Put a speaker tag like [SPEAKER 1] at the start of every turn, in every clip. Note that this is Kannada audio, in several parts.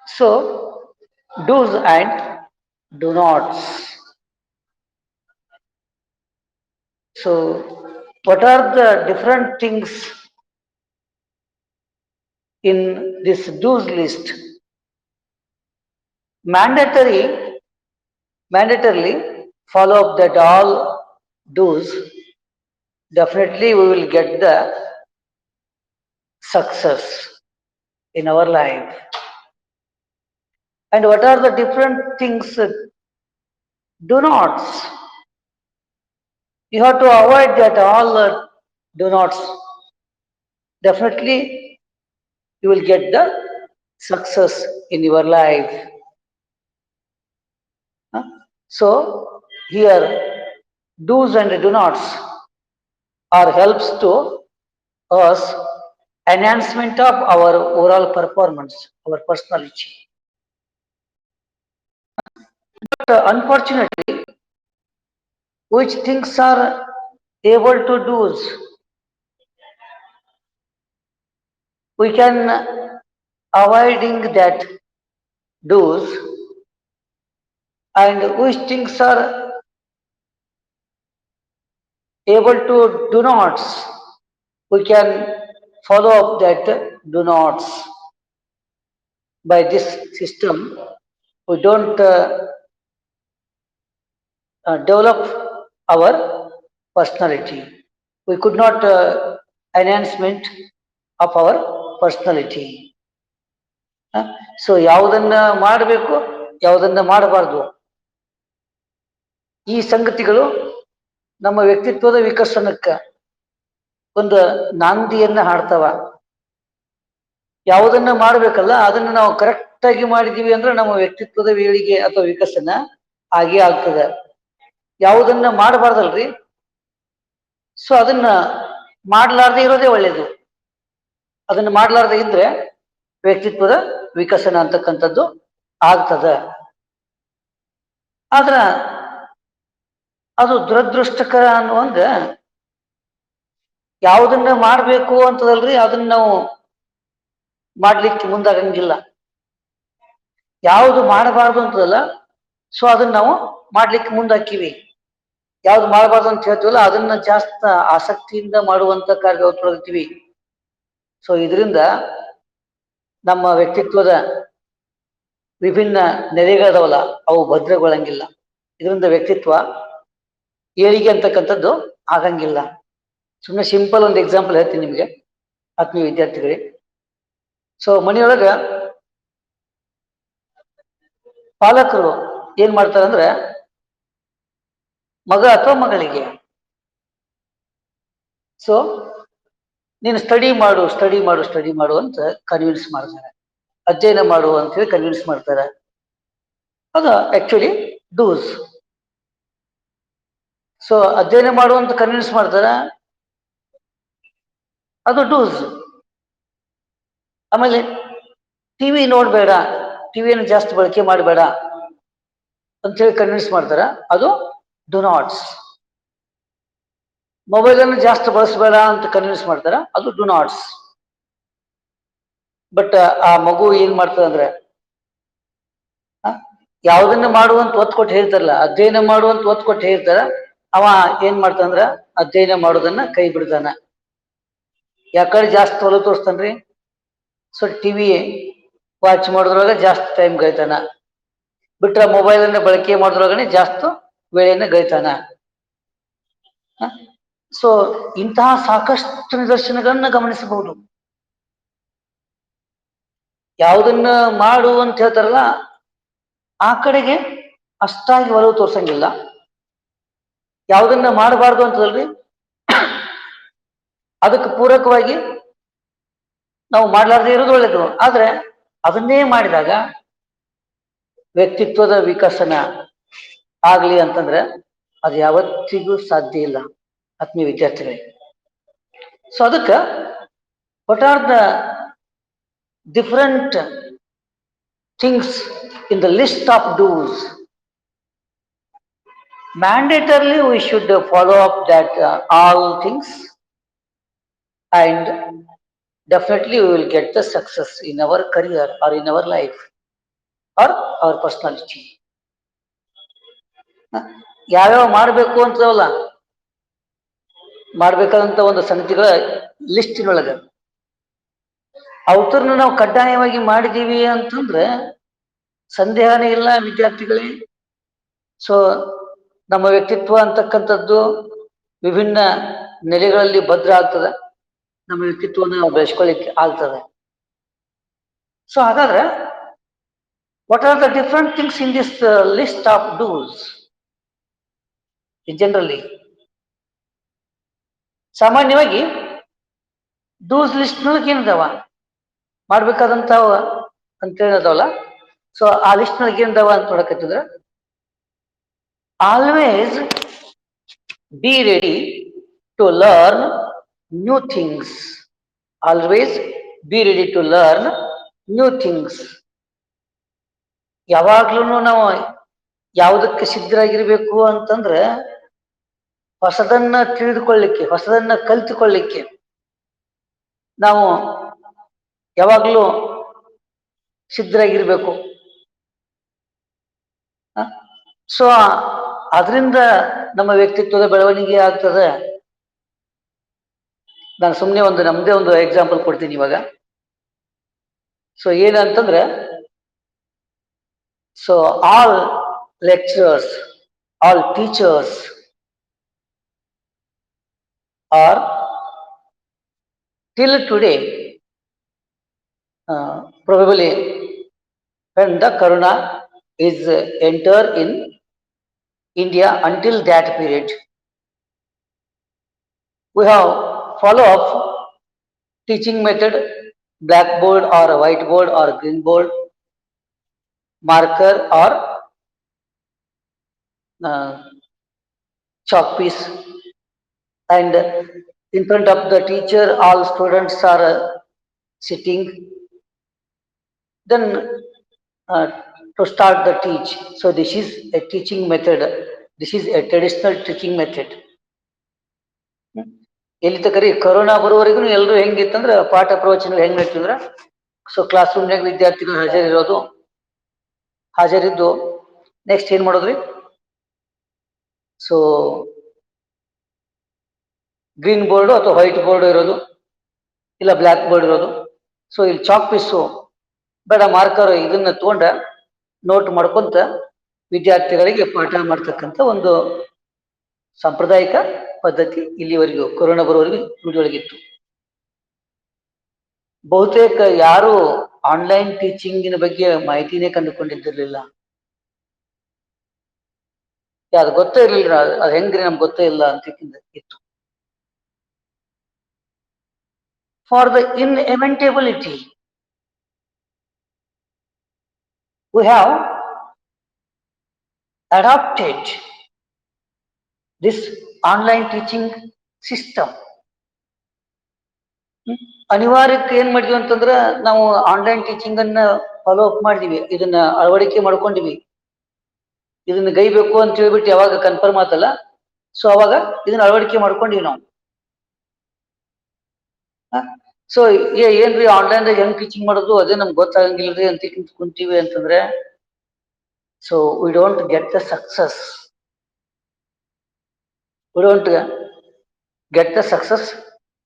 [SPEAKER 1] So, do's and do nots. So, what are the different things in this do's list? Mandatory, mandatorily follow up that all do's. Definitely, we will get the success in our life. And what are the different things? Do nots. You have to avoid that all do nots. Definitely, you will get the success in your life. So, here, do's and do nots are helps to us enhancement of our overall performance, our personality. But unfortunately, which things are able to do, we can avoiding that do's, and which things are able to do nots, we can follow up that do nots. By this system, we don't develop our personality. We could not enhancement of our personality. So ಯಾವುದನ್ನ ಮಾಡಬೇಕು, ಯಾವುದನ್ನ ಮಾಡಬಾರ್ದು, ಈ ಸಂಗತಿಗಳು ನಮ್ಮ ವ್ಯಕ್ತಿತ್ವದ ವಿಕಸನಕ್ಕೆ ಒಂದು ನಾಂದಿಯನ್ನ ಹಾಡ್ತಾವ. ಯಾವುದನ್ನ ಮಾಡಬೇಕಲ್ಲ ಅದನ್ನ ನಾವು ಕರೆಕ್ಟ್ ಆಗಿ ಮಾಡಿದೀವಿ ಅಂದ್ರೆ ನಮ್ಮ ವ್ಯಕ್ತಿತ್ವದ ಏಳಿಗೆ ಅಥವಾ ವಿಕಸನ ಆಗೇ ಆಗ್ತದೆ. ಯಾವುದನ್ನ ಮಾಡಬಾರ್ದಲ್ರಿ, ಸೊ ಅದನ್ನ ಮಾಡ್ಲಾರ್ದೆ ಇರೋದೇ ಒಳ್ಳೇದು. ಅದನ್ನ ಮಾಡ್ಲಾರ್ದೆ ಇದ್ರೆ ವ್ಯಕ್ತಿತ್ವದ ವಿಕಸನ ಅಂತಕ್ಕಂಥದ್ದು ಆಗ್ತದ. ಆದ್ರ ಅದು ದುರದೃಷ್ಟಕರ ಅನ್ನುವಂಗ ಯಾವುದನ್ನ ಮಾಡಬೇಕು ಅಂತದಲ್ರಿ ಅದನ್ನ ನಾವು ಮಾಡ್ಲಿಕ್ಕೆ ಮುಂದಾಗಂಗಿಲ್ಲ. ಯಾವುದು ಮಾಡಬಾರ್ದು ಅಂತದಲ್ಲ, ಸೊ ಅದನ್ನ ನಾವು ಮಾಡ್ಲಿಕ್ಕೆ ಮುಂದಾಕಿವಿ. ಯಾವ್ದು ಮಾಡಬಾರ್ದು ಅಂತ ಹೇಳ್ತೀವಲ್ಲ ಅದನ್ನ ಜಾಸ್ತಿ ಆಸಕ್ತಿಯಿಂದ ಮಾಡುವಂತ ಕಾರ್ಯ ತೊಡಗ್ತೀವಿ. ಸೊ ಇದರಿಂದ ನಮ್ಮ ವ್ಯಕ್ತಿತ್ವದ ವಿಭಿನ್ನ ನೆಲೆಗಳದವಲ್ಲ ಅವು ಭದ್ರಗೊಳ್ಳಂಗಿಲ್ಲ. ಇದರಿಂದ ವ್ಯಕ್ತಿತ್ವ ಏಳಿಗೆ ಅಂತಕ್ಕಂಥದ್ದು ಆಗಂಗಿಲ್ಲ. ಸುಮ್ಮನೆ ಸಿಂಪಲ್ ಒಂದು ಎಕ್ಸಾಂಪಲ್ ಹೇಳ್ತೀನಿ ನಿಮಗೆ ಆತ್ಮೀಯ ವಿದ್ಯಾರ್ಥಿಗಳೇ. ಸೊ ಮನೆಯೊಳಗ ಪಾಲಕರು ಏನ್ ಮಾಡ್ತಾರಂದ್ರೆ ಮಗ ಅಥವಾ ಮಗಳಿಗೆ ಸೊ ನೀನು ಸ್ಟಡಿ ಮಾಡು ಸ್ಟಡಿ ಮಾಡು ಸ್ಟಡಿ ಮಾಡು ಅಂತ ಕನ್ವಿನ್ಸ್ ಮಾಡ್ತಾರೆ. ಅಧ್ಯಯನ ಮಾಡು ಅಂತ ಹೇಳಿ ಕನ್ವಿನ್ಸ್ ಮಾಡ್ತಾರೆ. ಅದು ಆಕ್ಚುಲಿ ಡೂಸ್. ಸೊ ಅಧ್ಯಯನ ಮಾಡು ಅಂತ ಕನ್ವಿನ್ಸ್ ಮಾಡ್ತಾರ, ಅದು ಡೂಸ್. ಆಮೇಲೆ ಟಿವಿ ನೋಡ್ಬೇಡ, ಟಿವಿಯನ್ನು ಜಾಸ್ತಿ ಬಳಕೆ ಮಾಡಬೇಡ ಅಂತೇಳಿ ಕನ್ವಿನ್ಸ್ ಮಾಡ್ತಾರ, ಅದು ಡು ನಾಟ್ಸ್. ಮೊಬೈಲ್ ಅನ್ನು ಜಾಸ್ತಿ ಬಳಸಬೇಡ ಅಂತ ಕನ್ವಿನ್ಸ್ ಮಾಡ್ತಾರ, ಅದು ಡು ನಾಟ್ಸ್. ಬಟ್ ಆ ಮಗು ಏನ್ ಮಾಡ್ತದ ಅಂದ್ರೆ ಯಾವುದನ್ನ ಮಾಡುವಂತ ಒತ್ತು ಕೊಟ್ಟು ಹೇಳ್ತಾರಲ್ಲ, ಅಧ್ಯಯನ ಮಾಡುವಂತ ಒತ್ತು ಕೊಟ್ಟು ಹೇಳ್ತಾರ, ಅವ ಏನ್ ಮಾಡ್ತಾನಂದ್ರ ಅಧ್ಯಯನ ಮಾಡೋದನ್ನ ಕೈ ಬಿಡ್ತಾನ. ಯಾಕಡೆ ಜಾಸ್ತಿ ಒಲವು ತೋರಿಸ್ತಾನ್ರಿ, ಸೊ ಟಿವಿ ವಾಚ್ ಮಾಡೋದ್ರೊಳಗ ಜಾಸ್ತಿ ಟೈಮ್ ಗಳಿತಾನ, ಬಿಟ್ರ ಮೊಬೈಲ್ ಅನ್ನ ಬಳಕೆ ಮಾಡೋದ್ರೊಳಗನೆ ಜಾಸ್ತಿ ವೇಳೆಯನ್ನ ಗಳಿತಾನ. ಸೊ ಇಂತಹ ಸಾಕಷ್ಟು ನಿದರ್ಶನಗಳನ್ನ ಗಮನಿಸಬಹುದು. ಯಾವುದನ್ನ ಮಾಡು ಅಂತ ಹೇಳ್ತಾರಲ್ಲ ಆ ಕಡೆಗೆ ಅಷ್ಟಾಗಿ ಒಲವು ತೋರ್ಸಂಗಿಲ್ಲ. ಯಾವುದನ್ನ ಮಾಡಬಾರ್ದು ಅಂತದಲ್ರಿ ಅದಕ್ಕೆ ಪೂರಕವಾಗಿ ನಾವು ಮಾಡ್ಲಾರ್ದೆ ಇರೋದು ಒಳ್ಳೇದು. ಆದ್ರೆ ಅದನ್ನೇ ಮಾಡಿದಾಗ ವ್ಯಕ್ತಿತ್ವದ ವಿಕಸನ ಆಗ್ಲಿ ಅಂತಂದ್ರೆ ಅದು ಯಾವತ್ತಿಗೂ ಸಾಧ್ಯ ಇಲ್ಲ ಆತ್ಮೀಯ ವಿದ್ಯಾರ್ಥಿಗಳಿಗೆ. ಸೊ ಅದಕ್ಕೆ what are the different things in the list of do's? Mandatorily we should follow up that all things, and definitely we will get the success in our career or in our life. Are our personality. ಯಾವ್ಯಾವ ಮಾಡಬೇಕು ಅಂತವಲ್ಲ, ಮಾಡ್ಬೇಕಾದಂತ ಒಂದು ಸಂಗತಿಗಳ ಲಿಸ್ಟಿನೊಳಗ ಅವತರನ್ನ ನಾವು ಕಡ್ಡಾಯವಾಗಿ ಮಾಡಿದೀವಿ ಅಂತಂದ್ರೆ ಸಂದೇಹನೇ ಇಲ್ಲ ವಿದ್ಯಾರ್ಥಿಗಳೇ. ಸೊ ನಮ್ಮ ವ್ಯಕ್ತಿತ್ವ ಅಂತಕ್ಕಂಥದ್ದು ವಿಭಿನ್ನ ನೆಲೆಗಳಲ್ಲಿ ಭದ್ರ ಆಗ್ತದೆ, ನಮ್ಮ ವ್ಯಕ್ತಿತ್ವವನ್ನು ನಾವು ಬೆಳೆಸ್ಕೊಳ್ಳಿಕ್ಕೆ ಆಗ್ತದೆ. ಸೊ ಹಾಗಾದ್ರೆ what are the different things in this list of dos? Generally ಸಾಮಾನ್ಯವಾಗಿ ಡೂಸ್ ಲಿಸ್ಟ್ ನೊಳಗೆ ಏನಿದಾವ ಮಾಡ್ಬೇಕಾದಂತಾವ ಅಂತ ಹೇಳಿದವಲ್ಲ, ಸೊ ಆ ಲಿಸ್ಟ್ ನೊಳಗೆ ಏನಿದಾವ ಅಂತ ನೋಡಕತ್ತಿದ್ರೆ, always be ready to learn new things. Always be ready to learn new things. ಯಾವಾಗ್ಲೂ ನಾವು ಯಾವುದಕ್ಕೆ ಸಿದ್ಧರಾಗಿರ್ಬೇಕು ಅಂತಂದ್ರೆ ಹೊಸದನ್ನ ತಿಳಿದುಕೊಳ್ಳಿಕ್ಕೆ, ಹೊಸದನ್ನ ಕಲಿತುಕೊಳ್ಳಿಕ್ಕೆ ನಾವು ಯಾವಾಗಲೂ ಸಿದ್ಧರಾಗಿರ್ಬೇಕು. ಸೊ ಅದರಿಂದ ನಮ್ಮ ವ್ಯಕ್ತಿತ್ವದ ಬೆಳವಣಿಗೆ ಆಗ್ತದೆ. ನಾನು ಸುಮ್ಮನೆ ನಮ್ದೇ ಒಂದು ಎಕ್ಸಾಂಪಲ್ ಕೊಡ್ತೀನಿ ಇವಾಗ. ಸೊ ಏನಂತಂದ್ರೆ, so all lecturers, all teachers are till today, probably when the corona is entered in India, until that period we have follow up teaching method, blackboard or whiteboard or green board, marker or chalk piece, and in front of the teacher all students are sitting. Then to start the teach. So this is a teaching method. This is a traditional teaching method. ಎಲ್ಲಿ ತಕರಿ ಕೊರೋನಾ ಬರುವವರೆಗೂ ಎಲ್ಲರೂ ಹೆಂಗಿತ್ತಂದ್ರೆ ಪಾಠ ಪ್ರವಚನ ಹೆಂಗ್ ನಡೀತಿದ್ರ, ಸೊ ಕ್ಲಾಸ್ ರೂಮ್ನಾಗ ವಿದ್ಯಾರ್ಥಿಗಳು ಹಾಜರಿದ್ದು ನೆಕ್ಸ್ಟ್ ಏನ್ ಮಾಡೋದ್ರಿ, ಸೊ ಗ್ರೀನ್ ಬೋರ್ಡ್ ಅಥವಾ ವೈಟ್ ಬೋರ್ಡ್ ಇರೋದು, ಇಲ್ಲ ಬ್ಲ್ಯಾಕ್ ಬೋರ್ಡ್ ಇರೋದು. ಸೊ ಇಲ್ಲಿ ಚಾಕ್ ಪೀಸು ಬೇಡ, ಮಾರ್ಕರ್ ಇದನ್ನ ತಗೊಂಡ ನೋಟ್ ಮಾಡ್ಕೊಂತ ವಿದ್ಯಾರ್ಥಿಗಳಿಗೆ ಪಾಠ ಮಾಡ್ತಕ್ಕಂಥ ಒಂದು ಸಾಂಪ್ರದಾಯಿಕ ಪದ್ಧತಿ ಇಲ್ಲಿವರೆಗೂ ಕೊರೋನಾ ಬರುವವರೆಗೂ ರೂಢಿಯೊಳಗಿತ್ತು. ಬಹುತೇಕ ಯಾರು ಆನ್ಲೈನ್ ಟೀಚಿಂಗಿನ ಬಗ್ಗೆ ಮಾಹಿತಿನೇ ಕಂಡುಕೊಂಡಿದ್ದಿರ್ಲಿಲ್ಲ. ಅದು ಗೊತ್ತೇ ಇರ್ಲಿಲ್ಲ, ಅದು ಹೆಂಗ್ರಿ ನಮ್ಗೆ ಗೊತ್ತೇ ಇಲ್ಲ ಅಂತ ಇತ್ತು. For the inevitability we have adopted this online teaching system. ಅನಿವಾರ್ಯಕ್ಕೆ ಏನ್ ಮಾಡಿದ್ವಿ ಅಂತಂದ್ರೆ ನಾವು ಆನ್ಲೈನ್ ಟೀಚಿಂಗ್ ಅನ್ನ ಫಾಲೋ ಅಪ್ ಮಾಡಿದೀವಿ, ಇದನ್ನ ಅಳವಡಿಕೆ ಮಾಡ್ಕೊಂಡಿವಿ. ಇದನ್ನ ಗೈಬೇಕು ಅಂತ ಹೇಳ್ಬಿಟ್ಟು ಯಾವಾಗ ಕನ್ಫರ್ಮ್ ಆತಲ್ಲ, ಸೊ ಅವಾಗ ಇದನ್ನ ಅಳವಡಿಕೆ ಮಾಡ್ಕೊಂಡಿವಿ ನಾವು. ಸೊ ಏನ್ರಿ ಆನ್ಲೈನ್ದಾಗ ಹೆಂಗ್ ಟೀಚಿಂಗ್ ಮಾಡೋದು ಅದೇ ನಮ್ಗೆ ಗೊತ್ತಾಗಂಗಿಲ್ಲರಿ ಅಂತ ಕುಂತೀವಿ ಅಂತಂದ್ರೆ, so we don't get the success. We don't get the success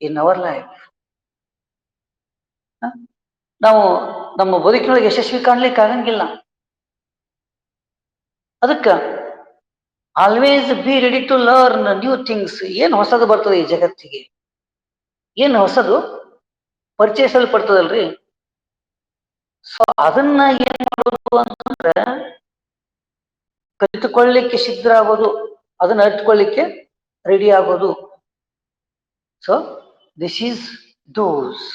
[SPEAKER 1] in our life. ನಾವು ನಮ್ಮ ಬದುಕಿನೊಳಗೆ ಯಶಸ್ವಿ ಕಾಣ್ಲಿಕ್ಕೆ ಆಗಂಗಿಲ್ಲ. ಅದಕ್ಕೆ always be ready to learn new things. ಏನ್ ಹೊಸದು ಬರ್ತದೆ ಈ ಜಗತ್ತಿಗೆ, ಏನ್ ಹೊಸದು ಪರಿಚಯಿಸಲ್ಪಡ್ತದಲ್ರಿ, ಸೊ ಅದನ್ನ ಏನ್ ಮಾಡೋದು ಅಂತಂದ್ರೆ ಕಲಿತುಕೊಳ್ಳಿಕ್ಕೆ ಸಿದ್ಧರಾಗೋದು, ಅದನ್ನ ಅರಿತುಕೊಳ್ಳಿಕ್ಕೆ ರೆಡಿ ಆಗೋದು. So this is dos.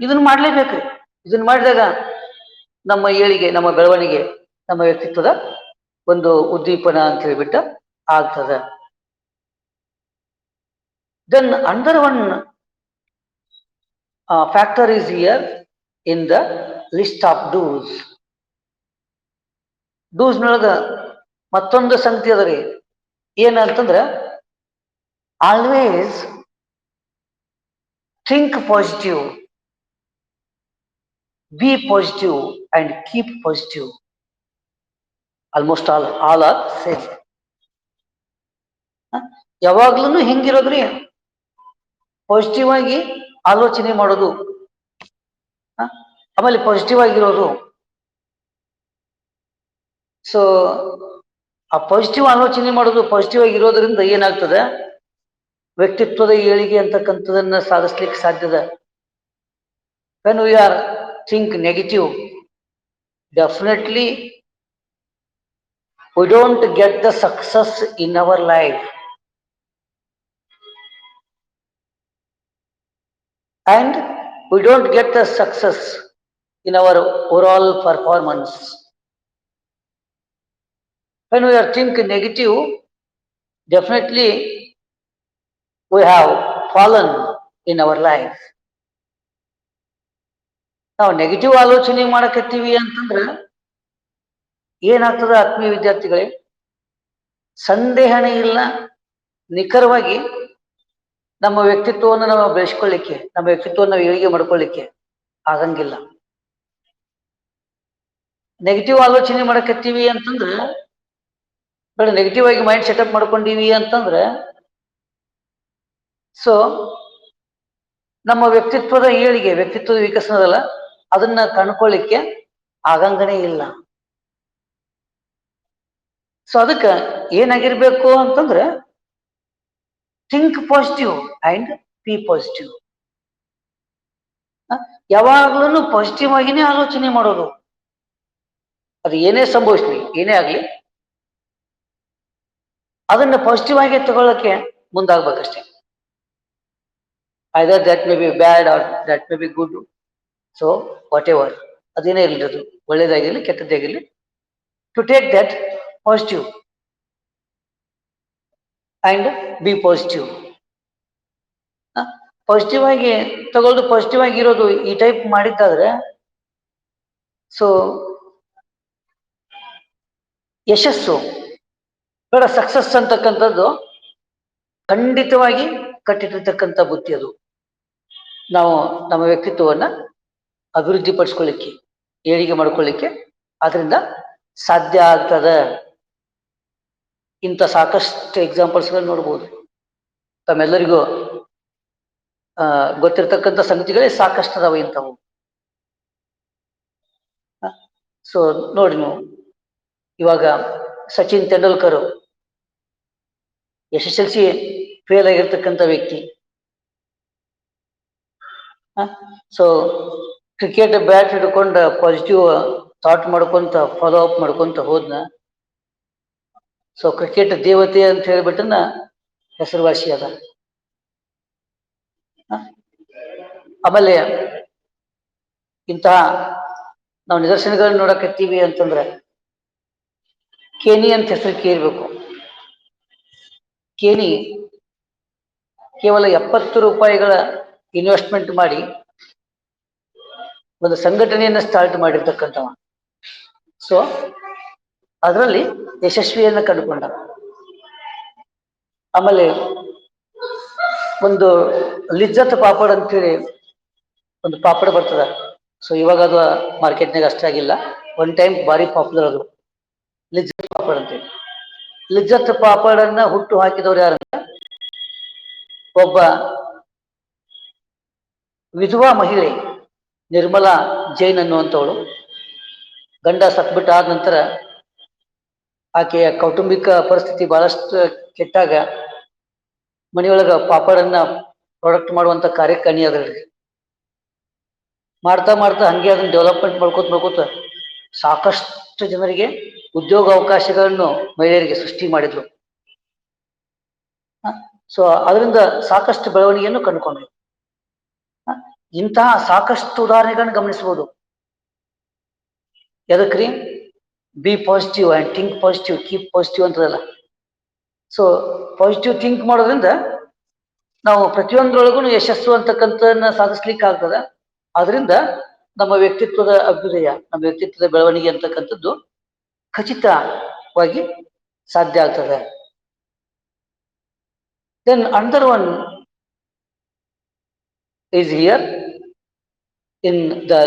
[SPEAKER 1] ಇದನ್ನ ಮಾಡ್ಲೇಬೇಕ್ರಿ. ಇದನ್ನ ಮಾಡಿದಾಗ ನಮ್ಮ ಏಳಿಗೆ, ನಮ್ಮ ಬೆಳವಣಿಗೆ, ನಮ್ಮ ವ್ಯಕ್ತಿತ್ವದ ಒಂದು ಉದ್ದೀಪನ ಅಂತ ಹೇಳ್ಬಿಟ್ಟು ಆಗ್ತದೆ. Then under one factor is here in the list of dos. ಡೂಸ್ನೊಳಗ ಮತ್ತೊಂದು ಸಂಗತಿ ಅದ ರೀ, ಏನಂತಂದ್ರೆ always think positive, be positive and keep positive. Almost all are same. ಯಾವಾಗ್ಲೂ ಹಿಂಗಿರೋದ್ರಿ, ಪಾಸಿಟಿವ್ ಆಗಿ ಆಲೋಚನೆ ಮಾಡೋದು, ಆಮೇಲೆ ಪಾಸಿಟಿವ್ ಆಗಿರೋದು. ಸೊ ಆ ಪಾಸಿಟಿವ್ ಆಲೋಚನೆ ಮಾಡೋದು, ಪಾಸಿಟಿವ್ ಆಗಿರೋದ್ರಿಂದ ಏನಾಗ್ತದೆ, ವ್ಯಕ್ತಿತ್ವದ ಏಳಿಗೆ ಅಂತಕ್ಕಂಥದನ್ನ ಸಾಧಿಸ್ಲಿಕ್ಕೆ ಸಾಧ್ಯದ. when we are think negative, definitely we don't get the success in our life, and we don't get the success in our overall performance. When we are think negative, definitely we have fallen in our life. ನಾವು ನೆಗೆಟಿವ್ ಆಲೋಚನೆ ಮಾಡಕತ್ತೀವಿ ಅಂತಂದ್ರೆ ಏನಾಗ್ತದೆ ಆತ್ಮೀಯ ವಿದ್ಯಾರ್ಥಿಗಳೇ, ಸಂದೇಹನೇ ಇಲ್ಲ, ನಿಖರವಾಗಿ ನಮ್ಮ ವ್ಯಕ್ತಿತ್ವವನ್ನು ನಾವು ಬೆಳೆಸ್ಕೊಳ್ಳಿಕ್ಕೆ, ನಮ್ಮ ವ್ಯಕ್ತಿತ್ವವನ್ನು ನಾವು ಏಳಿಗೆ ಮಾಡ್ಕೊಳ್ಳಿಕ್ಕೆ ಆಗಂಗಿಲ್ಲ. ನೆಗೆಟಿವ್ ಆಲೋಚನೆ ಮಾಡಕತ್ತೀವಿ ಅಂತಂದ್ರೆ, ಬೇಡ ನೆಗೆಟಿವ್ ಆಗಿ ಮೈಂಡ್ ಸೆಟಪ್ ಮಾಡ್ಕೊಂಡಿವಿ ಅಂತಂದ್ರೆ, ಸೊ ನಮ್ಮ ವ್ಯಕ್ತಿತ್ವದ ಏಳಿಗೆ, ವ್ಯಕ್ತಿತ್ವದ ವಿಕಸನದಲ್ಲ, ಅದನ್ನ ಕಂಡ್ಕೊಳ್ಳಿಕ್ಕೆ ಆಗಂಗನೇ ಇಲ್ಲ. ಸೊ ಅದಕ್ಕೆ ಏನಾಗಿರ್ಬೇಕು ಅಂತಂದ್ರೆ, think positive and B positive. ಯಾವಾಗ್ಲೂ ಪಾಸಿಟಿವ್ ಆಗಿನೇ ಆಲೋಚನೆ ಮಾಡೋದು. ಅದು ಏನೇ ಸಂಭವಿಸ್ಲಿ, ಏನೇ ಆಗ್ಲಿ, ಅದನ್ನ ಪಾಸಿಟಿವ್ ಆಗಿ ತಗೊಳ್ಳಕ್ಕೆ ಮುಂದಾಗ್ಬೇಕಷ್ಟೇ. either that may be bad or that may be good. So whatever, ಅದೇನೇ ಇರಲಿ, ಅದು ಒಳ್ಳೇದಾಗಿರ್ಲಿ ಕೆಟ್ಟದ್ದಾಗಿರ್ಲಿ, to take that positive and be positive. Positive ಆಗಿ ತಗೊಳ್ಳೋದು, ಪಾಸಿಟಿವ್ ಆಗಿರೋದು, ಈ ಟೈಪ್ ಮಾಡಿದ್ದಾದ್ರೆ ಸೊ ಯಶಸ್ಸು ಬೇಡ, ಸಕ್ಸಸ್ ಅಂತಕ್ಕಂಥದ್ದು ಖಂಡಿತವಾಗಿ ಕಟ್ಟಿಟ್ಟಿರ್ತಕ್ಕಂಥ ಬುದ್ಧಿ. ಅದು ನಾವು ನಮ್ಮ ವ್ಯಕ್ತಿತ್ವವನ್ನ ಅಭಿವೃದ್ಧಿ ಪಡಿಸ್ಕೊಳ್ಳಿಕ್ಕೆ, ಏಳಿಗೆ ಮಾಡ್ಕೊಳ್ಳಿಕ್ಕೆ ಅದರಿಂದ ಸಾಧ್ಯ ಆಗ್ತದೆ. ಇಂಥ ಸಾಕಷ್ಟು ಎಕ್ಸಾಂಪಲ್ಸ್ಗಳು ನೋಡ್ಬೋದು. ತಮ್ಮೆಲ್ಲರಿಗೂ ಗೊತ್ತಿರ್ತಕ್ಕಂಥ ಸಂಗತಿಗಳೇ ಸಾಕಷ್ಟು ಅದಾವ ಇಂಥವು. ಸೊ ನೋಡಿ ನೀವು, ಇವಾಗ ಸಚಿನ್ ತೆಂಡೂಲ್ಕರ್ SSLC ಫೇಲ್ ಆಗಿರ್ತಕ್ಕಂಥ ವ್ಯಕ್ತಿ. ಸೊ ಕ್ರಿಕೆಟ್ ಬ್ಯಾಟ್ ಹಿಡ್ಕೊಂಡ ಪಾಸಿಟಿವ್ ಥಾಟ್ ಮಾಡ್ಕೊಂತ ಫಾಲೋ ಅಪ್ ಮಾಡ್ಕೊಂತ ಹೋದ್ನ. ಸೊ ಕ್ರಿಕೆಟ್ ದೇವತೆ ಅಂತ ಹೇಳ್ಬಿಟ್ಟನ ಹೆಸರುವಾಸಿ ಅದ. ಆಮೇಲೆ ಇಂತಹ ನಾವು ನಿದರ್ಶನಗಳನ್ನ ನೋಡಕತ್ತೀವಿ ಅಂತಂದ್ರೆ, ಕೇನಿ ಅಂತ ಹೆಸರು ಕೇಳಬೇಕು. ಕೇನಿ ಕೇವಲ 70 ರೂಪಾಯಿಗಳ ಇನ್ವೆಸ್ಟ್ಮೆಂಟ್ ಮಾಡಿ ಒಂದು ಸಂಘಟನೆಯನ್ನು ಸ್ಟಾರ್ಟ್ ಮಾಡಿರ್ತಕ್ಕಂಥವ. ಸೊ ಅದರಲ್ಲಿ ಯಶಸ್ವಿಯನ್ನು ಕಂಡುಕೊಂಡ. ಆಮೇಲೆ ಒಂದು ಲಿಜ್ಜತ್ ಪಾಪಡ್ ಅಂತೇಳಿ ಒಂದು ಪಾಪಡ್ ಬರ್ತದ. ಸೊ ಇವಾಗ ಅದು ಮಾರ್ಕೆಟ್ನಾಗ ಅಷ್ಟಾಗಿಲ್ಲ, ಒನ್ ಟೈಮ್ ಭಾರಿ ಪಾಪ್ಯುಲರ್ ಅದು ಲಿಜ್ಜತ್ ಪಾಪಡ್ ಅಂತೇಳಿ. ಲಿಜ್ಜತ್ ಪಾಪಡನ್ನ ಹುಟ್ಟು ಹಾಕಿದವ್ರು ಯಾರಂತ, ಒಬ್ಬ ವಿಧವಾ ಮಹಿಳೆ ನಿರ್ಮಲಾ ಜೈನ್ ಅನ್ನುವಂಥವಳು. ಗಂಡ ಸತ್ಬಿಟ್ಟ ಆದ ನಂತರ ಆಕೆಯ ಕೌಟುಂಬಿಕ ಪರಿಸ್ಥಿತಿ ಬಹಳಷ್ಟು ಕೆಟ್ಟಾಗ ಮನೆಯೊಳಗ ಪಾಪಡನ್ನ ಪ್ರಾಡಕ್ಟ್ ಮಾಡುವಂತ ಕಾರ್ಯಕ್ಕೆ ಅಣಿ ಅದ್ರಿ. ಮಾಡ್ತಾ ಮಾಡ್ತಾ ಹಂಗೆ ಅದನ್ನ ಡೆವಲಪ್ಮೆಂಟ್ ಮಾಡ್ಕೋತ ಸಾಕಷ್ಟು ಜನರಿಗೆ ಉದ್ಯೋಗ ಅವಕಾಶಗಳನ್ನು ಮಹಿಳೆಯರಿಗೆ ಸೃಷ್ಟಿ ಮಾಡಿದ್ರು. ಸೊ ಅದರಿಂದ ಸಾಕಷ್ಟು ಬೆಳವಣಿಗೆಯನ್ನು ಕಂಡುಕೊಂಡ್ರು. ಇಂತಹ ಸಾಕಷ್ಟು ಉದಾಹರಣೆಗಳನ್ನ ಗಮನಿಸಬಹುದು. ಎದಕ್ರಿ? Be positive and think positive, keep positive ಅಂತದಲ್ಲ. ಸೊ ಪಾಸಿಟಿವ್ ಥಿಂಕ್ ಮಾಡೋದ್ರಿಂದ ನಾವು ಪ್ರತಿಯೊಂದರೊಳಗೂ ಯಶಸ್ಸು ಅಂತಕ್ಕಂಥದನ್ನ ಸಾಧಿಸ್ಲಿಕ್ಕೆ ಆಗ್ತದ. ಅದರಿಂದ ನಮ್ಮ ವ್ಯಕ್ತಿತ್ವದ ಅಭ್ಯುದಯ, ನಮ್ಮ ವ್ಯಕ್ತಿತ್ವದ ಬೆಳವಣಿಗೆ ಅಂತಕ್ಕಂಥದ್ದು ಖಚಿತವಾಗಿ ಸಾಧ್ಯ ಆಗ್ತದೆ. Then another one is here in the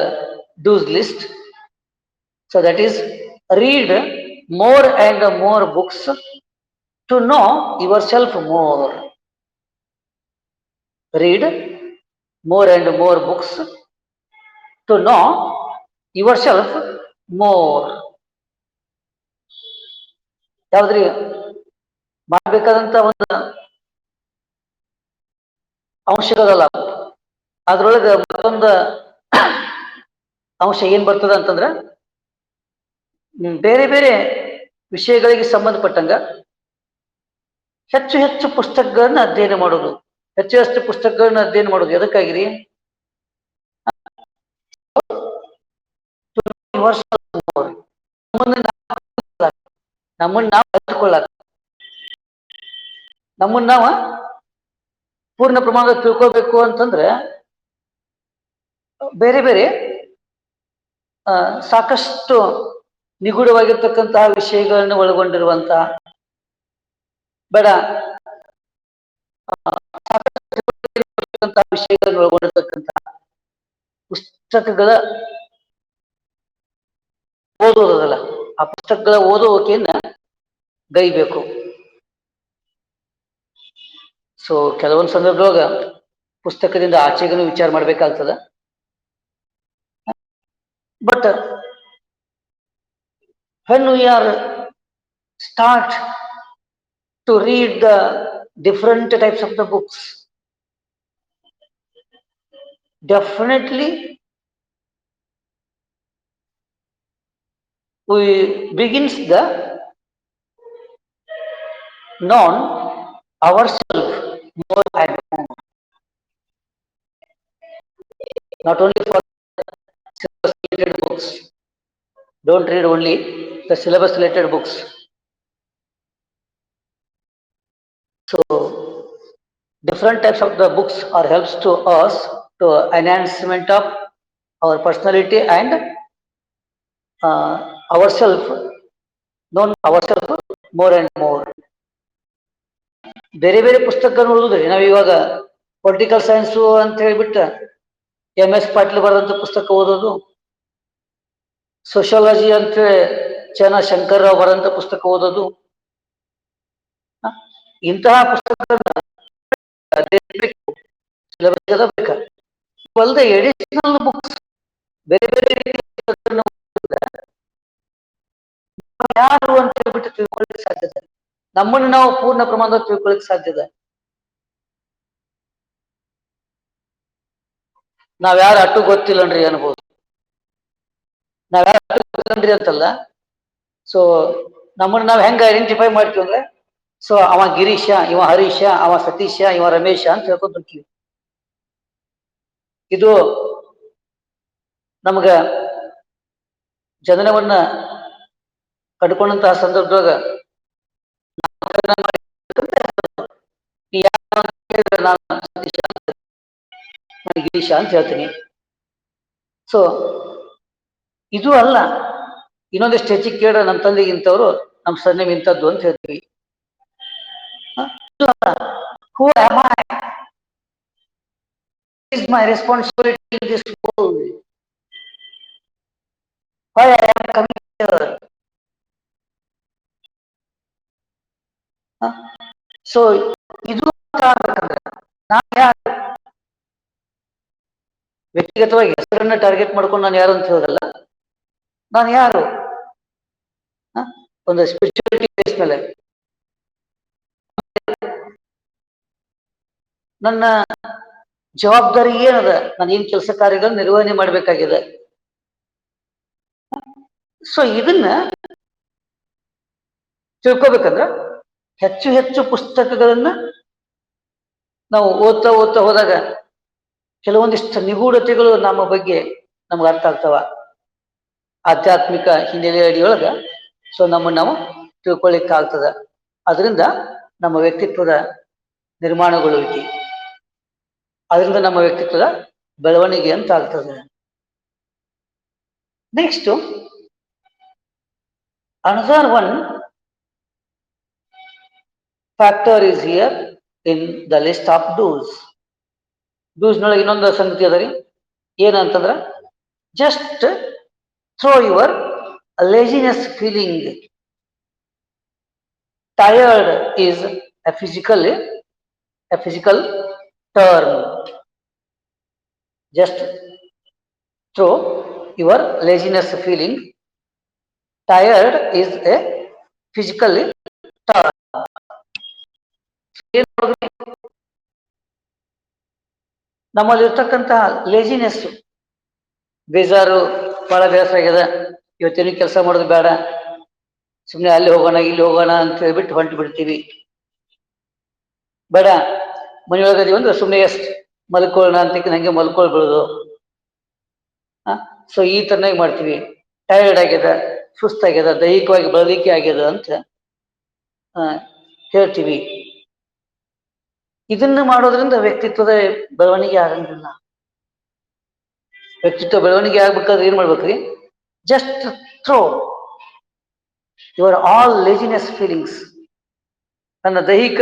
[SPEAKER 1] do's list. So that is, read more and more books to know yourself more. Read more and more books to know yourself more. ಯಾವ್ದ್ರಿ ಮಾಡಬೇಕಾದಂತ ಒಂದು ಅಂಶಗಳಲ್ಲ, ಅದ್ರೊಳಗೆ ಮತ್ತೊಂದು ಅಂಶ ಏನ್ ಬರ್ತದ ಅಂತಂದ್ರ, ಬೇರೆ ಬೇರೆ ವಿಷಯಗಳಿಗೆ ಸಂಬಂಧಪಟ್ಟಂಗ ಹೆಚ್ಚು ಹೆಚ್ಚು ಪುಸ್ತಕಗಳನ್ನ ಅಧ್ಯಯನ ಮಾಡೋದು. ಹೆಚ್ಚು ಹೆಚ್ಚು ಪುಸ್ತಕಗಳನ್ನ ಅಧ್ಯಯನ ಮಾಡೋದು ಎದಕ್ಕಾಗಿರಿ? ನಮ್ಮನ್ನ ನಾವು ಹಚ್ಕೊಳ್ಳ, ನಮ್ಮನ್ನ ನಾವು ಪೂರ್ಣ ಪ್ರಮಾಣದಲ್ಲಿ ತಿಳ್ಕೋಬೇಕು ಅಂತಂದ್ರೆ ಬೇರೆ ಬೇರೆ ಸಾಕಷ್ಟು ನಿಗೂಢವಾಗಿರ್ತಕ್ಕಂತಹ ವಿಷಯಗಳನ್ನು ಒಳಗೊಂಡಿರುವಂತಹ ಬೇಡ ವಿಷಯಗಳನ್ನು ಒಳಗೊಂಡಿರ್ತಕ್ಕಂತಹ ಪುಸ್ತಕಗಳ ಓದೋದಲ್ಲ, ಆ ಪುಸ್ತಕಗಳ ಓದುವಿಕೆಯನ್ನ ಗೈಬೇಕು. ಸೊ ಕೆಲವೊಂದು ಸಂದರ್ಭದೊಳಗ ಪುಸ್ತಕದಿಂದ ಆಚೆಗೂ ವಿಚಾರ ಮಾಡ್ಬೇಕಾಗ್ತದ. But when we are start to read the different types of the books, definitely we begins the known ourselves more and more. Not only for syllabus related books, don't read only the syllabus related books. So different types of the books are helps to us to enhancement of our personality and ourselves, known ourselves more and more. ಬೇರೆ ಬೇರೆ ಪುಸ್ತಕಗಳನ್ನು ಓದುದ್ರಿ. ನಾವಿವಾಗ ಪೊಲಿಟಿಕಲ್ ಸೈನ್ಸು ಅಂತ ಹೇಳಿಬಿಟ್ಟು MS ಪಾಟೀಲ್ ಬರೆದಂತ ಪುಸ್ತಕ ಓದೋದು, ಸೋಷಿಯಾಲಜಿ ಅಂತ ಚ.ನ. ಶಂಕರ್ ರಾವ್ ಬರೆದಂತ ಪುಸ್ತಕ ಓದೋದು, ಇಂತಹ ಪುಸ್ತಕಗಳನ್ನ ಅಲ್ಲದೆ ಎಡಿಷನಲ್ ಬುಕ್ಸ್ ಬೇರೆ ಬೇರೆ ಯಾರು ಅಂತ ಹೇಳ್ಬಿಟ್ಟು ತಿಳ್ಕೊಳ್ಳಿಕ್ಕೆ ಸಾಧ್ಯತೆ, ನಮ್ಮನ್ನು ನಾವು ಪೂರ್ಣ ಪ್ರಮಾಣದಲ್ಲಿ ತಿಳ್ಕೊಳ್ಳಿಕ್ಕೆ ಸಾಧ್ಯತೆ. ನಾವ್ಯಾರು ಅಟ್ಟು ಗೊತ್ತಿಲ್ಲನ್ರಿ ಅನ್ಬೋದು, ನಾವ್ಯಾರು ಅಟ್ಟು ಗೊತ್ತಿಲ್ಲನ್ರಿ ಅಂತಲ್ಲ. ಸೊ ನಮ್ಮನ್ನು ನಾವು ಹೆಂಗ ಐಡೆಂಟಿಫೈ ಮಾಡ್ತೀವಿ ಅಂದ್ರೆ, ಸೊ ಅವ ಗಿರೀಶ, ಇವ ಹರೀಶ, ಅವ ಸತೀಶ, ಇವ ರಮೇಶ ಅಂತ ಹೇಳ್ಕೊಂತೀವಿ. ಇದು ನಮಗ ಜನನವನ್ನ ಕಟ್ಕೊಂಡಂತಹ ಸಂದರ್ಭದೊಳಗ ಗಿರೀಶ ಅಂತ ಹೇಳ್ತೀನಿ. ಸೊ ಇದು ಅಲ್ಲ, ಇನ್ನೊಂದಿಷ್ಟು ಹೆಚ್ಚಿಗೆ ಕೇಳ ನಮ್ಮ ತಂದೆಗೆ ಇಂಥವ್ರು, ನಮ್ಮ ಸರ್ನೇಮ್ ಇಂಥದ್ದು ಅಂತ ಹೇಳ್ತೀವಿ. Who am I? Is my responsibility in this world? Why I am coming here? So ಇದು ಆಗ್ಬೇಕಂದ್ರೆ ನಾನು ಯಾರು, ವ್ಯಕ್ತಿಗತವಾಗಿ ಹೆಸರನ್ನ ಟಾರ್ಗೆಟ್ ಮಾಡ್ಕೊಂಡು ನಾನು ಯಾರು ಅಂತ ಹೇಳೋದಲ್ಲ, ನಾನು ಯಾರು ಒಂದು ಸ್ಪಿರಿಚುಯಾಲಿಟಿ ಬೇಸ್ ಮೇಲೆ ನನ್ನ ಜವಾಬ್ದಾರಿ ಏನದ, ನಾನು ಏನ್ ಕೆಲಸ ಕಾರ್ಯಗಳನ್ನ ನಿರ್ವಹಣೆ ಮಾಡ್ಬೇಕಾಗಿದೆ. ಸೊ ಇದನ್ನ ತಿಳ್ಕೊಬೇಕಂದ್ರ ಹೆಚ್ಚು ಹೆಚ್ಚು ಪುಸ್ತಕಗಳನ್ನ ನಾವು ಓದ್ತಾ ಓದ್ತಾ ಹೋದಾಗ ಕೆಲವೊಂದಿಷ್ಟು ನಿಗೂಢತೆಗಳು ನಮ್ಮ ಬಗ್ಗೆ ನಮ್ಗೆ ಅರ್ಥ ಆಗ್ತಾವ, ಆಧ್ಯಾತ್ಮಿಕ ಹಿನ್ನೆಲೆ ಅಡಿಯೊಳಗ. ಸೊ ನಮ್ಮನ್ನು ನಾವು ತಿಳ್ಕೊಳ್ಳಿಕ್ಕೆ ಆಗ್ತದ. ಅದರಿಂದ ನಮ್ಮ ವ್ಯಕ್ತಿತ್ವದ ನಿರ್ಮಾಣಗೊಳ್ಳುವಿಕೆ, ಅದರಿಂದ ನಮ್ಮ ವ್ಯಕ್ತಿತ್ವದ ಬೆಳವಣಿಗೆ ಅಂತ ಆಗ್ತದೆ. Next another one factor is here in the list of do's. Do's ನೊಳಗೆ ಇನ್ನೊಂದು ಸಂಗತಿ ಅದ ರೀ, ಏನಂತಂದ್ರ just throw your A laziness feeling, tired is a physical term. Just throw your laziness feeling. Tired is a physically term. ನಮ್ಮಲ್ಲಿರ್ತಕ್ಕಂತಹ ಲೇಜಿನೆಸ್, ಬೇಜಾರು, ಬಹಳ ಬೇಸರ ಆಗ್ಯದ, ಇವತ್ತೇನು ಕೆಲಸ ಮಾಡೋದು ಬೇಡ, ಸುಮ್ಮನೆ ಅಲ್ಲಿ ಹೋಗೋಣ ಇಲ್ಲಿ ಹೋಗೋಣ ಅಂತ ಹೇಳ್ಬಿಟ್ಟು ಹೊಂಟು ಬಿಡ್ತೀವಿ. ಬೇಡ ಮನೆಯೊಳಗದೀವಿ ಅಂದ್ರೆ ಸುಮ್ಮನೆ ಎಷ್ಟು ಮಲ್ಕೊಳ್ಳೋಣ ಅಂತ ಹಂಗೆ ಮಲ್ಕೊಳ್ಬಿಡೋದು. ಸೊ ಈ ತರನಾಗಿ ಮಾಡ್ತೀವಿ. ಟೈರ್ಡ್ ಆಗ್ಯದ, ಸುಸ್ತಾಗ್ಯದ, ದೈಹಿಕವಾಗಿ ಬಳಲಿಕೆ ಆಗ್ಯದ ಅಂತ ಹೇಳ್ತೀವಿ. ಇದನ್ನು ಮಾಡೋದ್ರಿಂದ ವ್ಯಕ್ತಿತ್ವದ ಬೆಳವಣಿಗೆ ಆಗಂಗಿಲ್ಲ. ವ್ಯಕ್ತಿತ್ವ ಬೆಳವಣಿಗೆ ಆಗ್ಬೇಕಾದ್ರೆ ಏನ್ ಮಾಡ್ಬೇಕ್ರಿ? Just throw your all laziness feelings. ನನ್ನ ದೈಹಿಕ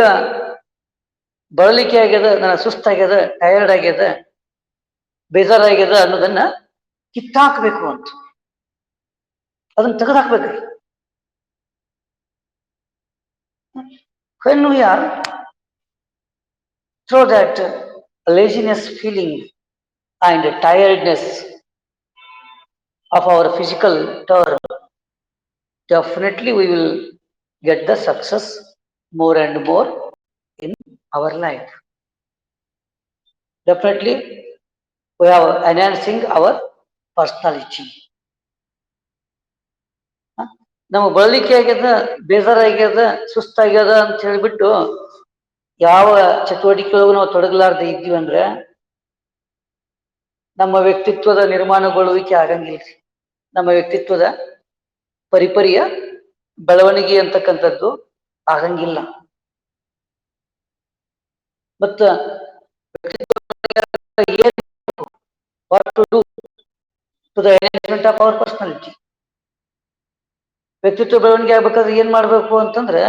[SPEAKER 1] ಬಳಲಿಕೆ ಆಗ್ಯದ, ನನ್ನ ಸುಸ್ತಾಗ್ಯದ, ಟಯರ್ಡ್ ಆಗ್ಯದ, ಬೇಜಾರಾಗ್ಯದ ಅನ್ನೋದನ್ನ ಕಿತ್ತಾಕ್ಬೇಕು ಅಂತ, ಅದನ್ನ ತೆಗೆದಾಕ್ಬೇಕ್ರಿ. When we are through that laziness feeling and tiredness of our physical term, definitely we will get the success more and more in our life. Definitely we are enhancing our personality. ನಮ್ಮ ಬಳಲಿಕೆ ಆಗ್ಯದ, ಬೇಜಾರಾಗ್ಯದ, ಸುಸ್ತಾಗ್ಯದ ಅಂತ ಹೇಳಿಬಿಟ್ಟು ಯಾವ ಚಟುವಟಿಕೆಯೊಳಗೂ ನಾವು ತೊಡಗಲಾರ್ದೆ ಇದ್ದೀವಿ ಅಂದ್ರೆ ನಮ್ಮ ವ್ಯಕ್ತಿತ್ವದ ನಿರ್ಮಾಣಗೊಳ್ಳುವಿಕೆ ಆಗಂಗಿಲ್ಲ. ನಮ್ಮ ವ್ಯಕ್ತಿತ್ವದ ಪರಿಪರಿಯ ಬೆಳವಣಿಗೆ ಅಂತಕ್ಕಂಥದ್ದು ಆಗಂಗಿಲ್ಲ. ಮತ್ತ what to do to the enhancement of our personality. ವ್ಯಕ್ತಿತ್ವ ಬೆಳವಣಿಗೆ ಆಗ್ಬೇಕಾದ್ರೆ ಏನ್ ಮಾಡ್ಬೇಕು ಅಂತಂದ್ರೆ,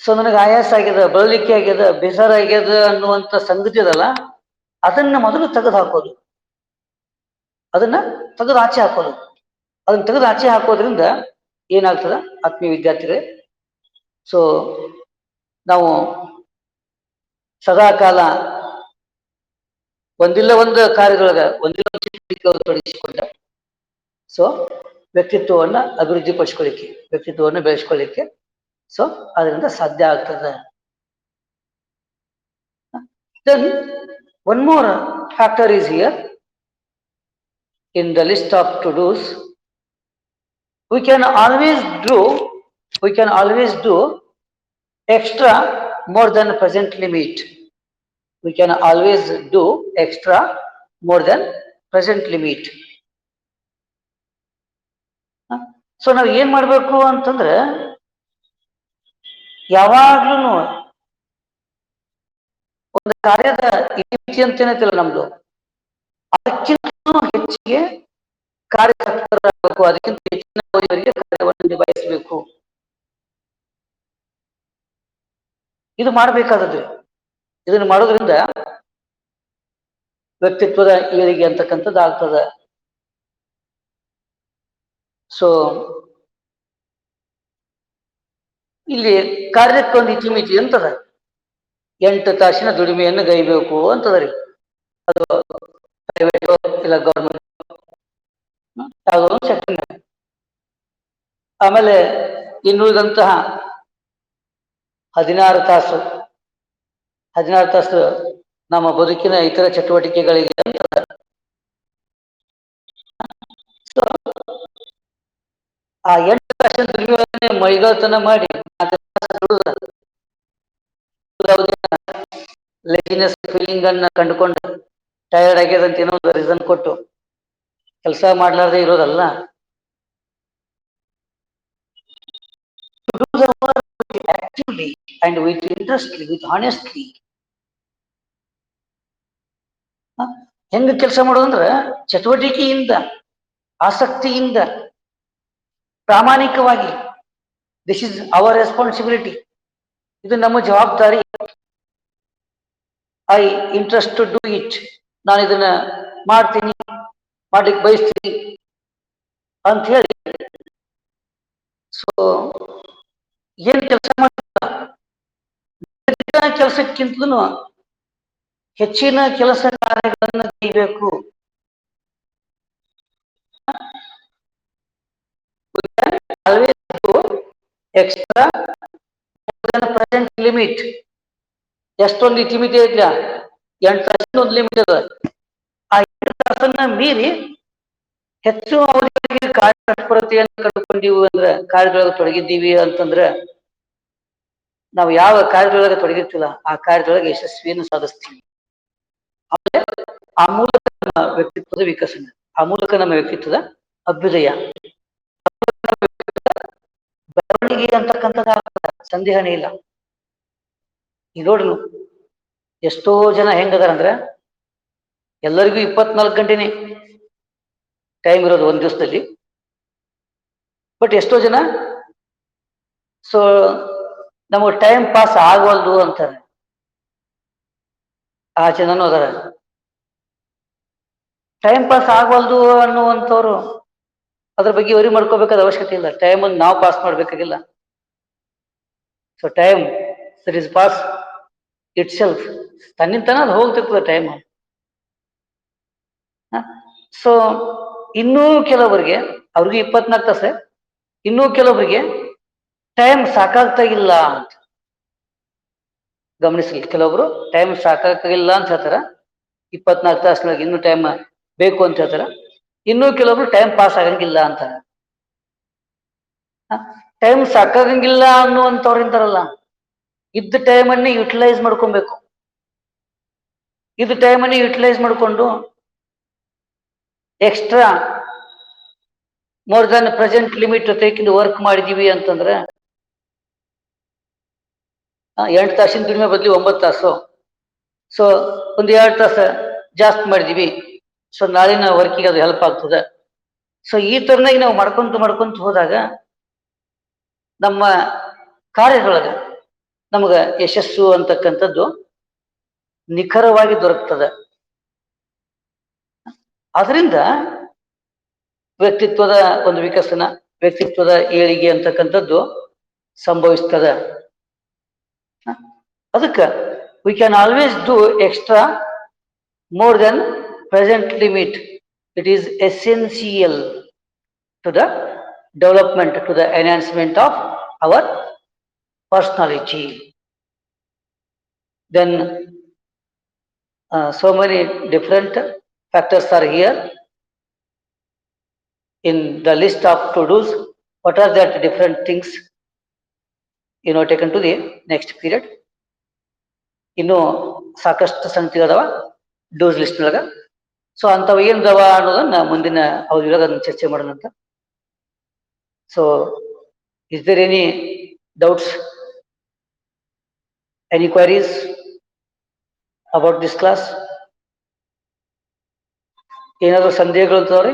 [SPEAKER 1] ಸೊ ನನಗೆ ಆಯಾಸ ಆಗ್ಯದ, ಬಳಲಿಕೆ ಆಗ್ಯದ, ಬೇಜಾರಾಗ್ಯದ ಅನ್ನುವಂಥ ಸಂಗತಿ ಅದಲ್ಲ, ಅದನ್ನ ಮೊದಲು ತೆಗೆದು ಹಾಕೋದು, ಅದನ್ನ ತೆಗೆದು ಆಚೆ ಹಾಕೋದು. ಅದನ್ನ ತೆಗೆದು ಆಚೆ ಹಾಕೋದ್ರಿಂದ ಏನಾಗ್ತದ ಆತ್ಮೀಯ ವಿದ್ಯಾರ್ಥಿಗಳೇ? ಸೊ ನಾವು ಸದಾ ಕಾಲ ಒಂದಿಲ್ಲ ಒಂದು ಕಾರ್ಯದೊಳಗ ಒಂದಿಲ್ಲ ಒಂದು ತೊಡಗಿಸಿಕೊಂಡ ಸೊ ವ್ಯಕ್ತಿತ್ವವನ್ನ ಅಭಿವೃದ್ಧಿ ಪಡಿಸ್ಕೊಳ್ಳಿಕ್ಕೆ, ವ್ಯಕ್ತಿತ್ವವನ್ನು ಬೆಳೆಸ್ಕೊಳ್ಳಿಕ್ಕೆ ಸೊ ಅದರಿಂದ ಸಾಧ್ಯ ಆಗ್ತದೆ. Then one more factor is here in the list of to-dos. We can always do extra more than present limit. We can always do extra more than present limit. So ನಾವು ಏನ್ ಮಾಡ್ಬೇಕು ಅಂತಂದ್ರೆ, ಯಾವಾಗ್ಲೂ ಒಂದು ಕಾರ್ಯದ ಇತಿ ಅಂತ ಏನೈತಿಲ್ಲ ನಮ್ದು, ಅದಕ್ಕಿಂತ ಹೆಚ್ಚಿಗೆ ಕಾರ್ಯತತ್ಪರರಾಗಬೇಕು, ಅದಕ್ಕಿಂತ ಹೆಚ್ಚಿನ ಅವಧಿಯವರೆಗೆ ಕಾರ್ಯವನ್ನು ನಿಭಾಯಿಸಬೇಕು. ಇದು ಮಾಡಬೇಕಾದದ್ದು. ಇದನ್ನು ಮಾಡೋದ್ರಿಂದ ವ್ಯಕ್ತಿತ್ವದ ಏಳಿಗೆ ಅಂತಕ್ಕಂಥದ್ದು ಆಗ್ತದೆ. ಸೊ ಇಲ್ಲಿ ಕಾರ್ಯಕ್ಕೊಂದು ಇತಿಮಿತಿ ಅಂತದ, 8 ತಾಸಿನ ದುಡಿಮೆಯನ್ನು ಗೈಬೇಕು ಅಂತದ ರೀ. ಅದು ಪ್ರೈವೇಟ್ ಇಲ್ಲ ಗೌರ್ಮೆಂಟ್ ಯಾವುದೋ ಒಂದು ಸೆಕ್ಟರ್. ಆಮೇಲೆ ಇನ್ನುಳಿದಂತಹ 16 ತಾಸು ನಮ್ಮ ಬದುಕಿನ ಇತರ ಚಟುವಟಿಕೆಗಳಿಗೆ ಅಂತದ. ಆ 8 ತಾಸಿನ ದುಡಿಮೆಯನ್ನೇ ಮೈಗಳ್ತನ ಮಾಡಿ ಲೇಜಿನೆಸ್ ಫೀಲಿಂಗ್ ಅನ್ನ ಕಂಡುಕೊಂಡು ಟಯರ್ಡ್ ಆಗ್ಯದಂತ ಏನೋ ಒಂದು ರೀಸನ್ ಕೊಟ್ಟು ಕೆಲಸ ಮಾಡ್ಲಾರ್ದೆ ಇರೋದಲ್ಲ. Actively and with interest, with honestly. ಹೆಂಗ ಕೆಲಸ ಮಾಡೋದಂದ್ರ ಚಟುವಟಿಕೆಯಿಂದ, ಆಸಕ್ತಿಯಿಂದ, ಪ್ರಾಮಾಣಿಕವಾಗಿ. This is our responsibility. ಇದು ನಮ್ಮ ಜವಾಬ್ದಾರಿ. I interest to do it. ನಾನು ಇದನ್ನ ಮಾಡ್ತೀನಿ, ಮಾಡ್ಲಿಕ್ಕೆ ಬಯಸ್ತೀನಿ. ಅಂತ ಹೇಳಿ ಸೊ ಏನ್ ಕೆಲಸ ಕೆಲಸಕ್ಕಿಂತಲೂ ಹೆಚ್ಚಿನ ಕೆಲಸ ಕಾರ್ಯಗಳನ್ನು ಕೈಬೇಕು. Always do extra present limit. ಎಷ್ಟೊಂದು ಲಿಮಿಟ್ ಐತ್ಲ, 8 ತಾಸಿನ ಒಂದು ಲಿಮಿಟ್ ಅದ. ಆ 8 ತಾಸನ್ನ ಮೀರಿ ಹೆಚ್ಚು ಅವಧಿಗೆ ಕಾರ್ಯ ತತ್ಪರತೆಯನ್ನು ಕಂಡುಕೊಂಡಿವು ಅಂದ್ರೆ, ಕಾರ್ಯದೊಳಗೆ ತೊಡಗಿದ್ದೀವಿ ಅಂತಂದ್ರೆ, ನಾವು ಯಾವ ಕಾರ್ಯದೊಳಗೆ ತೊಡಗಿರ್ತಿಲ್ಲ ಆ ಕಾರ್ಯದೊಳಗೆ ಯಶಸ್ವಿಯನ್ನು ಸಾಧಿಸ್ತೀವಿ. ಆಮೇಲೆ ಆ ಮೂಲಕ ನಮ್ಮ ವ್ಯಕ್ತಿತ್ವದ ವಿಕಸನ, ಆ ಮೂಲಕ ನಮ್ಮ ವ್ಯಕ್ತಿತ್ವದ ಅಭ್ಯುದಯ, ಬೆಳವಣಿಗೆ ಅಂತಕ್ಕಂಥದ್ದು ಸಂದೇಹನೇ ಇಲ್ಲ. ಈಗ ನೋಡ್ರಿ, ಎಷ್ಟೋ ಜನ ಹೆಂಗದಾರಂದ್ರೆ ಎಲ್ಲರಿಗೂ 24 ಗಂಟೆನೆ ಟೈಮ್ ಇರೋದು ಒಂದ್ ದಿವಸದಲ್ಲಿ. ಬಟ್ ಎಷ್ಟೋ ಜನ ಸೊ ನಮಗೆ ಟೈಮ್ ಪಾಸ್ ಆಗವಲ್ದು ಅಂತಾರೆ. ಆ ಜನನೂ ಅದಾರ. ಟೈಮ್ ಪಾಸ್ ಆಗವಲ್ದು ಅನ್ನುವಂಥವ್ರು ಅದ್ರ ಬಗ್ಗೆ ವರಿ ಮಾಡ್ಕೋಬೇಕಾದ ಅವಶ್ಯಕತೆ ಇಲ್ಲ. ಟೈಮ್ ಅನ್ನು ನಾವು ಪಾಸ್ ಮಾಡ್ಬೇಕಾಗಿಲ್ಲ. So time that is pass itself, ತನ್ನಿಂತಾನ ಅದು ಹೋಗ್ತಿರ್ತದೆ ಟೈಮ್. ಸೊ ಇನ್ನೂ ಕೆಲವರಿಗೆ, ಅವ್ರಿಗೆ 24 ತಾಸೆ, ಇನ್ನೂ ಕೆಲವರಿಗೆ ಟೈಮ್ ಸಾಕಾಗ್ತಾ ಇಲ್ಲ ಅಂತ ಗಮನಿಸಿ. ಕೆಲವೊಬ್ರು ಟೈಮ್ ಸಾಕಾಗಿಲ್ಲ ಅಂತ ಹೇಳ್ತಾರ, 24 ತಾಸಿನೊಳಗೆ ಇನ್ನೂ ಟೈಮ್ ಬೇಕು ಅಂತ ಹೇಳ್ತಾರ. ಇನ್ನೂ ಕೆಲವೊಬ್ರು ಟೈಮ್ ಪಾಸ್ ಆಗಂಗಿಲ್ಲ ಅಂತಾರ. ಟೈಮ್ ಸಾಕಾಗಂಗಿಲ್ಲ ಅನ್ನುವಂಥವ್ರು ಇರ್ತಾರಲ್ಲ, ಇದ್ದ ಟೈಮನ್ನೇ ಯುಟಿಲೈಸ್ ಮಾಡ್ಕೊಬೇಕು. ಇದ್ದ ಟೈಮನ್ನೇ ಯುಟಿಲೈಸ್ ಮಾಡಿಕೊಂಡು extra more than present limit ಜೊತೆಗಿಂದ ವರ್ಕ್ ಮಾಡಿದೀವಿ ಅಂತಂದ್ರೆ, 8 ತಾಸಿನ ದುಡಿಮೆ ಬದಲಿ 9 ತಾಸು, ಸೊ ಒಂದು 2 ತಾಸು ಜಾಸ್ತಿ ಮಾಡಿದೀವಿ, ಸೊ ನಾಳಿನ ವರ್ಕಿಗೆ ಅದು ಹೆಲ್ಪ್ ಆಗ್ತದೆ. ಸೊ ಈ ತರನಾಗಿ ನಾವು ಮಾಡ್ಕೊಂತ ಹೋದಾಗ ನಮ್ಮ ಕಾರ್ಯದೊಳಗೆ ನಮಗ ಯಶಸ್ಸು ಅಂತಕ್ಕಂಥದ್ದು ನಿಖರವಾಗಿ ದೊರಕ್ತದೆ. ಅದರಿಂದ ವ್ಯಕ್ತಿತ್ವದ ಒಂದು ವಿಕಸನ, ವ್ಯಕ್ತಿತ್ವದ ಏಳಿಗೆ ಅಂತಕ್ಕಂಥದ್ದು ಸಂಭವಿಸ್ತದೆ. ಅದಕ್ಕೆ we can always do extra more than present limit. It is essential to the development, to the enhancement of our personality. Then so many different factors are here in the list of to-dos. What are that different things taken to the next period? ಇನ್ನು ಸಾಕಷ್ಟು ಸಂಗತಿಗಳದಾವ ಡೋಸ್ ಲಿಸ್ಟ್ ಒಳಗ. ಸೊ ಅಂಥವು ಏನದವ ಅನ್ನೋದನ್ನ ಮುಂದಿನ ಅವಧಿಯೊಳಗೆ ಅದನ್ನ ಚರ್ಚೆ ಮಾಡೋಣಂತ. So is there any doubts, any queries about this class? ಏನಾದ್ರು ಸಂದೇಹಗಳು ಅಂತವ್ರಿ?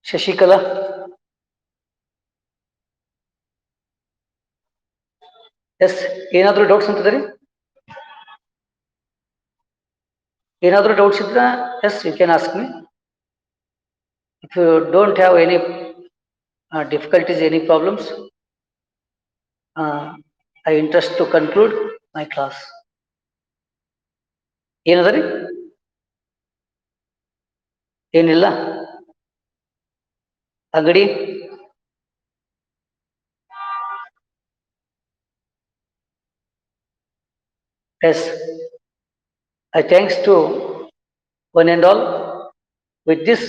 [SPEAKER 1] ಶಶಿಕಲಾ, ಎಸ್, ಏನಾದ್ರು ಡೌಟ್ಸ್ ಅಂತದ್ರಿ? ಏನಾದ್ರು ಡೌಟ್ಸ್ ಇದ್ರ yes you can ask me. If you don't have any difficulties, any problems, I interest to conclude my class. ಏನದರಿ? ಏನಿಲ್ಲ? Angadi yes, I thanks to one and all. With this